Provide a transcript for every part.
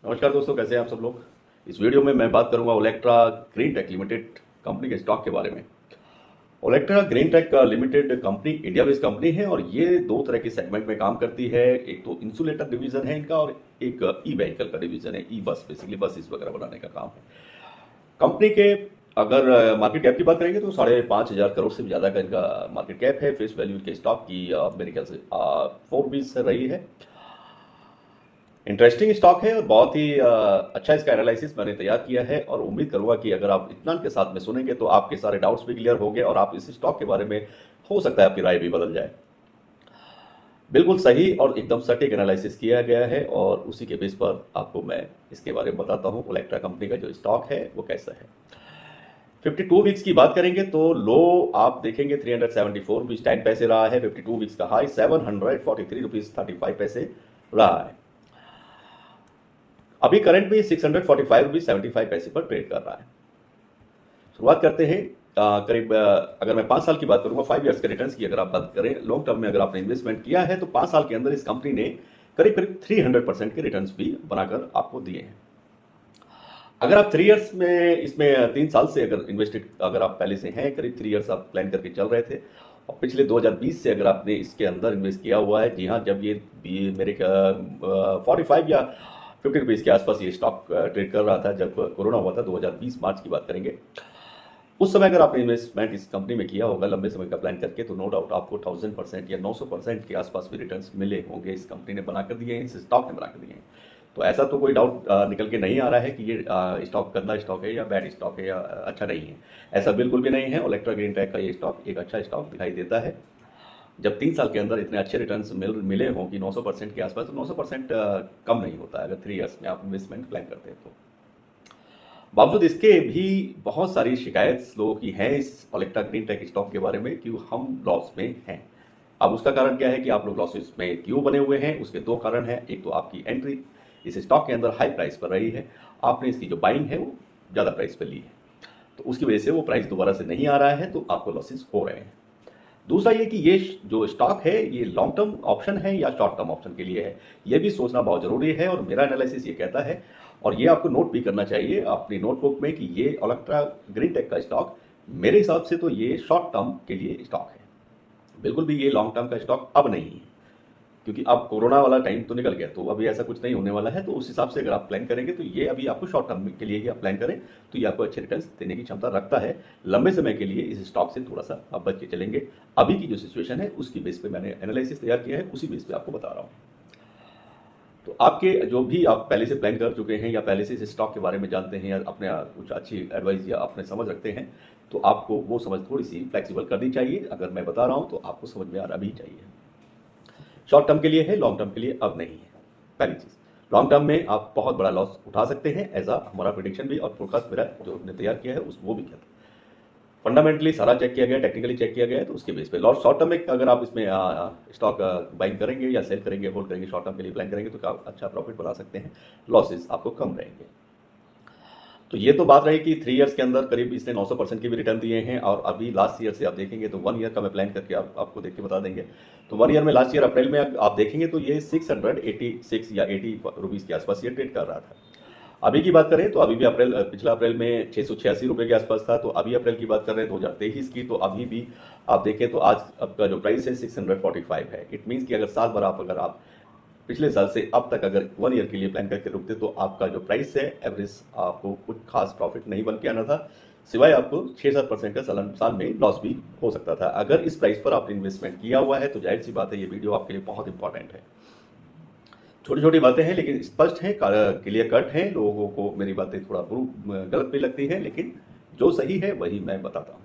नमस्कार दोस्तों, कैसे हैं आप सब लोग। इस वीडियो में मैं बात करूंगा Olectra green tech limited company के स्टॉक के बारे में। Olectra green tech limited company India based company है और ये दो तरह के सेगमेंट में काम करती है। एक तो इंसुलेटर डिवीजन है इनका और एक ई व्हीकल का डिवीजन है, ई बस, बेसिकली बसेस वगैरह बनाने का काम है कंपनी के। अगर मार्केट कैप की बात करेंगे तो 5,500 करोड़ से भी ज़्यादा का इनका मार्केट कैप है। फेस वैल्यू के स्टॉक की मेरे ख्याल से 4 से रही है। इंटरेस्टिंग स्टॉक है और बहुत ही अच्छा इसका एनालिसिस मैंने तैयार किया है और उम्मीद करूंगा कि अगर आप इत्मीनान के साथ में सुनेंगे तो आपके सारे डाउट्स भी क्लियर होंगे और आप इस स्टॉक के बारे में हो सकता है आपकी राय भी बदल जाए। बिल्कुल सही और एकदम सटीक एनालिसिस किया गया है और उसी के बेस पर आपको मैं इसके बारे में बताता हूँ ओलेक्ट्रा कंपनी का जो स्टॉक है वो कैसा है। 52 वीक्स की बात करेंगे तो लो आप देखेंगे 374 रुपीज 10 पैसे रहा है। 52 वीक्स का हाई 743 रुपीज 35 पैसे रहा है। अभी करंट में 645 रुपीज 75 पैसे पर ट्रेड कर रहा है। शुरुआत करते हैं करीब अगर मैं 5 साल की बात करूंगा, 5 ईयर्स के रिटर्न्स की अगर आप बात करें, लॉन्ग टर्म में अगर आपने इन्वेस्टमेंट किया है तो 5 साल के अंदर इस कंपनी ने करीब करीब 300% के रिटर्न्स भी बनाकर आपको दिए हैं। अगर आप 3 ईयर्स में इसमें 3 साल से अगर इन्वेस्टेड अगर आप पहले से हैं, करीब 3 ईयर्स आप प्लान करके चल रहे थे और पिछले 2020 से अगर आपने इसके अंदर इन्वेस्ट किया हुआ है, जी हाँ, जब ये मेरे 45 या 50 रुपीज़ के आसपास ये स्टॉक ट्रेड कर रहा था जब कोरोना हुआ था, 2020 मार्च की बात करेंगे, उस समय अगर आपने इन्वेस्टमेंट इस कंपनी में किया होगा लंबे समय का प्लान करके तो नो डाउट आपको 1000% या 900% के आसपास भी रिटर्न्स मिले होंगे। इस कंपनी ने बनाकर दिए हैं, इस स्टॉक ने बनाकर दिए हैं। तो ऐसा तो कोई डाउट निकल के नहीं आ रहा है कि ये स्टॉक गंदा स्टॉक है या बैड स्टॉक है या अच्छा नहीं है। ऐसा बिल्कुल भी नहीं है। ओलेक्ट्रा ग्रीन टेक का ये स्टॉक एक अच्छा स्टॉक दिखाई देता है। जब 3 साल के अंदर इतने अच्छे रिटर्न्स मिले हों कि 900% के आसपास, तो 900% कम नहीं होता है अगर 3 ईयर्स में आप इन्वेस्टमेंट प्लान करते हैं तो। बावजूद इसके भी बहुत सारी शिकायत लोगों की है इस ओलेक्ट्रा ग्रीन टेक स्टॉक के बारे में कि हम लॉस में हैं। अब उसका कारण क्या है कि आप लोग लॉसेस में क्यों बने हुए हैं, उसके दो कारण हैं। एक तो आपकी एंट्री इस स्टॉक के अंदर हाई प्राइस पर रही है, आपने इसकी जो बाइंग है वो ज़्यादा प्राइस पर ली है, तो उसकी वजह से वो प्राइस दोबारा से नहीं आ रहा है तो आपको लॉसेस हो रहे हैं। दूसरा ये कि ये जो स्टॉक है ये लॉन्ग टर्म ऑप्शन है या शॉर्ट टर्म ऑप्शन के लिए है, ये भी सोचना बहुत जरूरी है। और मेरा एनालिसिस ये कहता है और ये आपको नोट भी करना चाहिए अपनी नोटबुक में कि ये ओलेक्ट्रा ग्रीन टेक का स्टॉक मेरे हिसाब से तो ये शॉर्ट टर्म के लिए स्टॉक है, बिल्कुल भी ये लॉन्ग टर्म का स्टॉक अब नहीं है। क्योंकि अब कोरोना वाला टाइम तो निकल गया तो अभी ऐसा कुछ नहीं होने वाला है, तो उस हिसाब से अगर आप प्लान करेंगे तो ये अभी आपको शॉर्ट टर्म के लिए ही आप प्लान करें तो ये आपको अच्छे रिटर्न्स देने की क्षमता रखता है। लंबे समय के लिए इस स्टॉक से थोड़ा सा आप बच के चलेंगे। अभी की जो सिचुएशन है उसकी बेस पे मैंने एनालिसिस तैयार किया है, उसी बेस पे आपको बता रहा हूँ। तो आपके जो भी आप पहले से प्लान कर चुके हैं या पहले से इस स्टॉक के बारे में जानते हैं या अपने कुछ अच्छी एडवाइस या अपने समझ रखते हैं, तो आपको वो समझ थोड़ी सी फ्लेक्सिबल करनी चाहिए। अगर मैं बता रहा हूँ तो आपको समझ में आना भी चाहिए। शॉर्ट टर्म के लिए है, लॉन्ग टर्म के लिए अब नहीं है। पहली चीज, लॉन्ग टर्म में आप बहुत बड़ा लॉस उठा सकते हैं, ऐसा हमारा प्रिडिक्शन भी और फोरकास्ट मेरा जो हमने तैयार किया है उस वो भी किया था। फंडामेंटली सारा चेक किया गया, टेक्निकली चेक किया गया है, तो उसके बेस पे लॉस शॉर्ट टर्म में अगर आप इसमें स्टॉक बाइंग करेंगे या सेल करेंगे, होल्ड करेंगे, शॉर्ट टर्म के लिए प्लान करेंगे तो अच्छा प्रॉफिट बना सकते हैं, लॉसेस आपको कम रहेंगे। तो ये तो बात रही कि 3 ईयर्स के अंदर करीब इसने 900% की भी रिटर्न दिए हैं और अभी लास्ट ईयर से आप देखेंगे तो 1 ईयर का मैं प्लान करके आपको देख के बता देंगे। तो 1 ईयर में लास्ट ईयर अप्रैल में आप देखेंगे तो ये 686 या 80 रुपीज़ के आसपास ये ट्रेड कर रहा था। अभी की बात करें तो अभी भी पिछला अप्रैल में 686 रुपये के आसपास था। तो अभी अप्रैल की बात कर रहे हैं 2023 की, तो अभी भी आप देखें तो आज आपका जो प्राइस है 645 है। इट मीन्स कि अगर साल भर अगर आप पिछले साल से अब तक अगर 1 ईयर के लिए प्लान करके रुकते तो आपका जो प्राइस है एवरेज आपको कुछ खास प्रॉफिट नहीं बन के आना था, सिवाय आपको 6-7% का साल में लॉस भी हो सकता था। अगर इस प्राइस पर आपने इन्वेस्टमेंट किया हुआ है तो जाहिर सी बात है ये वीडियो आपके लिए बहुत इंपॉर्टेंट है। छोटी छोटी बातें हैं लेकिन स्पष्ट हैं, क्लियर कट हैं। लोगों को मेरी बातें थोड़ा गलत भी लगती हैं लेकिन जो सही है वही मैं बताता हूँ।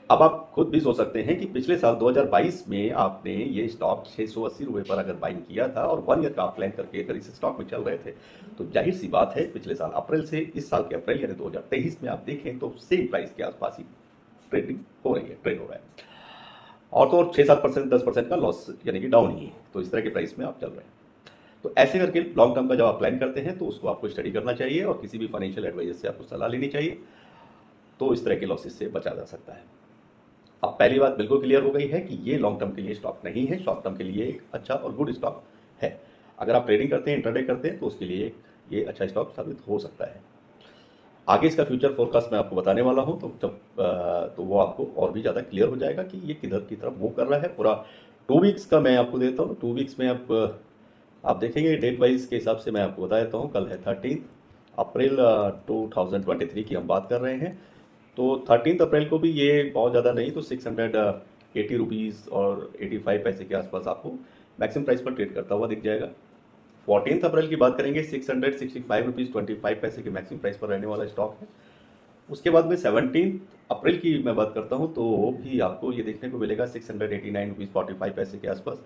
अब आप खुद भी सोच सकते हैं कि पिछले साल 2022 में आपने ये स्टॉक 680 रुपये पर अगर बाइंग किया था और 1 ईयर का आप प्लान करके अगर इस स्टॉक में चल रहे थे तो जाहिर सी बात है पिछले साल अप्रैल से इस साल के अप्रैल यानी 2023 में आप देखें तो सेम प्राइस के आसपास ही ट्रेडिंग हो रही है, ट्रेड हो रहा है। और तो और 6-7%, 10% का लॉस यानी कि डाउन ही है। तो इस तरह के प्राइस में आप चल रहे हैं। तो ऐसे करके लॉन्ग टर्म का जब आप प्लान करते हैं तो उसको आपको स्टडी करना चाहिए और किसी भी फाइनेंशियल एडवाइजर से आपको सलाह लेनी चाहिए, तो इस तरह के लॉसेस से बचा जा सकता है। अब पहली बात बिल्कुल क्लियर हो गई है कि ये लॉन्ग टर्म के लिए स्टॉक नहीं है, शॉर्ट टर्म के लिए एक अच्छा और गुड स्टॉक है। अगर आप ट्रेडिंग करते हैं, इंट्राडे करते हैं तो उसके लिए एक ये अच्छा स्टॉक साबित हो सकता है। आगे इसका फ्यूचर फोरकास्ट मैं आपको बताने वाला हूँ, तो जब तो वो आपको और भी ज़्यादा क्लियर हो जाएगा कि ये किधर की तरफ मूव कर रहा है। पूरा 2 वीक्स का मैं आपको देता हूँ। 2 वीक्स में आप देखेंगे डेट वाइज के हिसाब से मैं आपको बता देता हूँ। कल है 13 अप्रैल 2023 की हम बात कर रहे हैं। तो 13 अप्रैल को भी ये बहुत ज़्यादा नहीं तो 680 रुपीज़ और 85 पैसे के आसपास आपको मैक्सिमम प्राइस पर ट्रेड करता हुआ दिख जाएगा। 14 अप्रैल की बात करेंगे 665 रुपीज़ 25 पैसे के मैक्सिमम प्राइस पर रहने वाला स्टॉक है। उसके बाद में 17 अप्रैल की मैं बात करता हूँ तो भी आपको ये देखने को मिलेगा 689 रुपीज़ 45 पैसे के आसपास।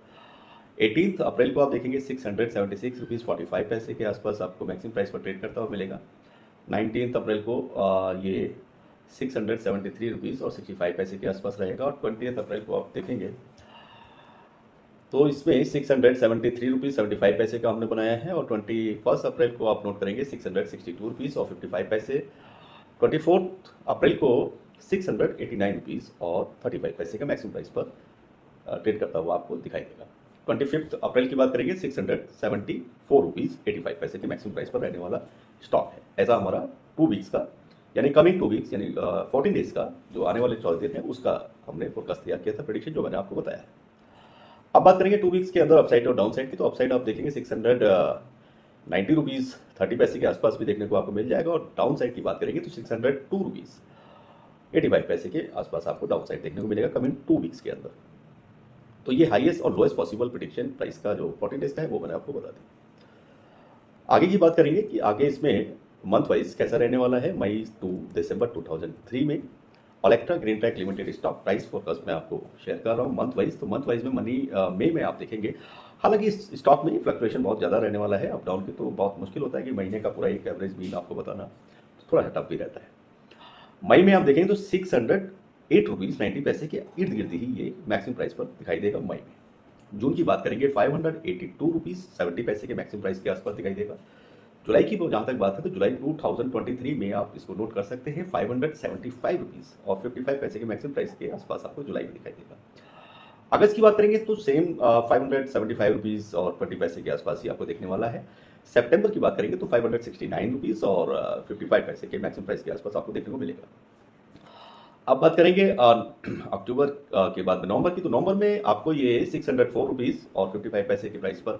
18 अप्रैल को आप देखेंगे 676 रुपीज़ 45 पैसे के आसपास आपको मैक्सिमम प्राइस पर ट्रेड करता हुआ मिलेगा। 19 अप्रैल को ये 673 रुपीज़ और 65 पैसे के आसपास रहेगा। और 20 अप्रैल को आप देखेंगे तो इसमें 673 रुपीज़ 75 पैसे का हमने बनाया है। और 21 अप्रैल को आप नोट करेंगे 662 रुपीज़ और 55 पैसे। 24 अप्रैल को 689 रुपीज़ और 35 पैसे का मैक्सिमम प्राइस पर ट्रेड करता हुआ आपको दिखाई देगा। 25 अप्रैल की बात करेंगे 674 रुपीज़ 85 पैसे के मैक्सिमम प्राइस पर रहने वाला स्टॉक है। ऐसा हमारा 2 वीक्स का यानी कमिंग 2 वीक्स यानी 14 डेज का जो आने वाले 14 दिन है उसका हमने फोरकास्ट तैयार किया था, प्रेडिक्शन जो मैंने आपको बताया है। अब बात करेंगे 2 वीक्स के अंदर अपसाइड और डाउन साइड की। तो अपसाइड आप देखेंगे 690 रुपीज़ 30 पैसे के आसपास भी देखने को आपको मिल जाएगा। और डाउन साइड की बात करेंगे तो 602 रुपीज़ 85 पैसे के आसपास आपको डाउन साइड देखने को मिलेगा कमिंग 2 वीक्स के अंदर। तो ये हाईएस्ट और लोएस्ट पॉसिबल प्रेडिक्शन प्राइस का जो 14 डेज का है वो मैंने आपको बता दी। आगे की बात करेंगे कि आगे इसमें मंथ वाइज कैसा रहने वाला है। मई टू दिसंबर 2003 में Olectra green tech limited stock price forecast मैं आपको शेयर कर रहा हूँ मंथ वाइज। तो मंथ वाइज में मई में आप देखेंगे, हालांकि इस स्टॉक में फ्लक्चुएशन बहुत ज़्यादा रहने वाला है अप डाउन की, तो बहुत मुश्किल होता है कि महीने का पूरा एक एवरेज मीन आपको बताना थोड़ा सा टफ भी रहता है। मई में आप देखेंगे तो 608 रुपीज़ 90 पैसे के इर्द गिर्द ही ये मैक्सिमम प्राइस पर दिखाई देगा मई में। जून की बात करेंगे 582 रुपीज़ 70 पैसे के मैक्सिमम प्राइस के आसपास दिखाई देगा। जुलाई की जहाँ तक बात है तो जुलाई 2023 में आप इसको नोट कर सकते हैं 575 रुपीज़ और 55 पैसे के मैक्सिमम प्राइस के आसपास आपको जुलाई में दिखाई देगा। अगस्त की बात करेंगे तो सेम 575 रुपीज़ और 20 पैसे के आसपास ही आपको देखने वाला है। सितंबर की बात करेंगे तो 569 रुपीज़ और 55 पैसे के मैक्सिमम प्राइस के आसपास आपको देखने को मिलेगा। अब बात करेंगे अक्टूबर के बाद में नवंबर की। तो नवंबर में आपको ये 604 रुपीज़ और 55 पैसे के प्राइस पर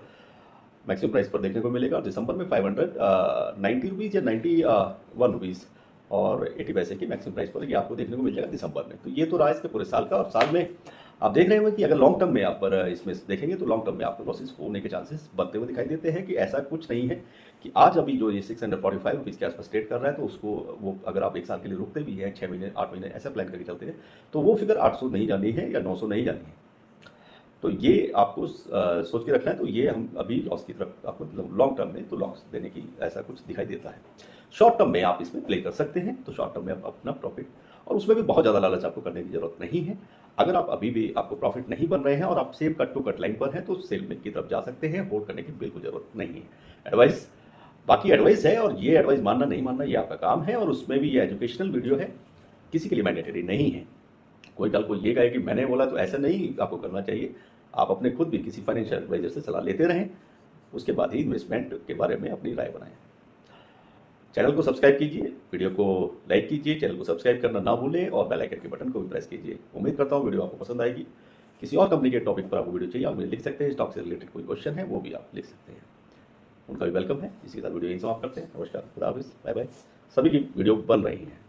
मैक्सिमम प्राइस पर देखने को मिलेगा। और दिसंबर में 590 रुपीज़ या 91 रुपीज़ और 80 पैसे की मैक्सिमम प्राइस पर ये आपको देखने को मिल जाएगा दिसंबर में। तो ये तो रहा इसके पूरे साल का। और साल में आप देख रहे होंगे कि अगर लॉन्ग टर्म में आप पर इसमें देखेंगे तो लॉन्ग टर्म में आपको लॉसेस होने के चांसेस बनते हुए दिखाई देते हैं कि ऐसा कुछ नहीं है कि आज अभी जो ये 645 रुपीज़ के आसपास ट्रेड कर रहा है तो उसको वो अगर आप एक साल के लिए रुकते भी हैं 6 महीने 8 महीने ऐसा प्लान करके चलते हैं तो वो फिगर 800 नहीं जानी है या 900 नहीं जानी है। तो ये आपको सोच के रखना है। तो ये हम अभी लॉस की तरफ आपको लॉन्ग टर्म में तो लॉस देने की ऐसा कुछ दिखाई देता है। शॉर्ट टर्म में आप इसमें प्ले कर सकते हैं। तो शॉर्ट टर्म में आप अपना प्रॉफिट, और उसमें भी बहुत ज़्यादा लालच आपको करने की जरूरत नहीं है। अगर आप अभी भी आपको प्रॉफिट नहीं बन रहे हैं और आप same cut to cut line पर हैं तो सेल में की तरफ जा सकते हैं। होल्ड करने की बिल्कुल जरूरत नहीं है। एडवाइस बाकी एडवाइस है और ये एडवाइस मानना नहीं मानना ये आपका काम है। और उसमें भी ये एजुकेशनल वीडियो है, किसी के लिए मैंडेटरी नहीं है। कोई कल को ये कहे कि मैंने बोला तो ऐसा नहीं आपको करना चाहिए। आप अपने खुद भी किसी फाइनेंशियल एडवाइजर से सलाह लेते रहें, उसके बाद ही इन्वेस्टमेंट के बारे में अपनी राय बनाएं। चैनल को सब्सक्राइब कीजिए, वीडियो को लाइक कीजिए, चैनल को सब्सक्राइब करना ना भूलें और बेल आइकन के बटन को भी प्रेस कीजिए। उम्मीद करता हूँ वीडियो आपको पसंद आएगी। किसी और कंपनी के टॉपिक पर आपको वीडियो चाहिए आप मुझे लिख सकते हैं। स्टॉक से रिलेटेड कोई क्वेश्चन है वो भी आप लिख सकते हैं, उनका भी वेलकम है। इसी के साथ वीडियो यहीं समाप्त करते हैं। नमस्कार, खुदा हाफिज़, बाय बाय। सभी की वीडियो बन रही है।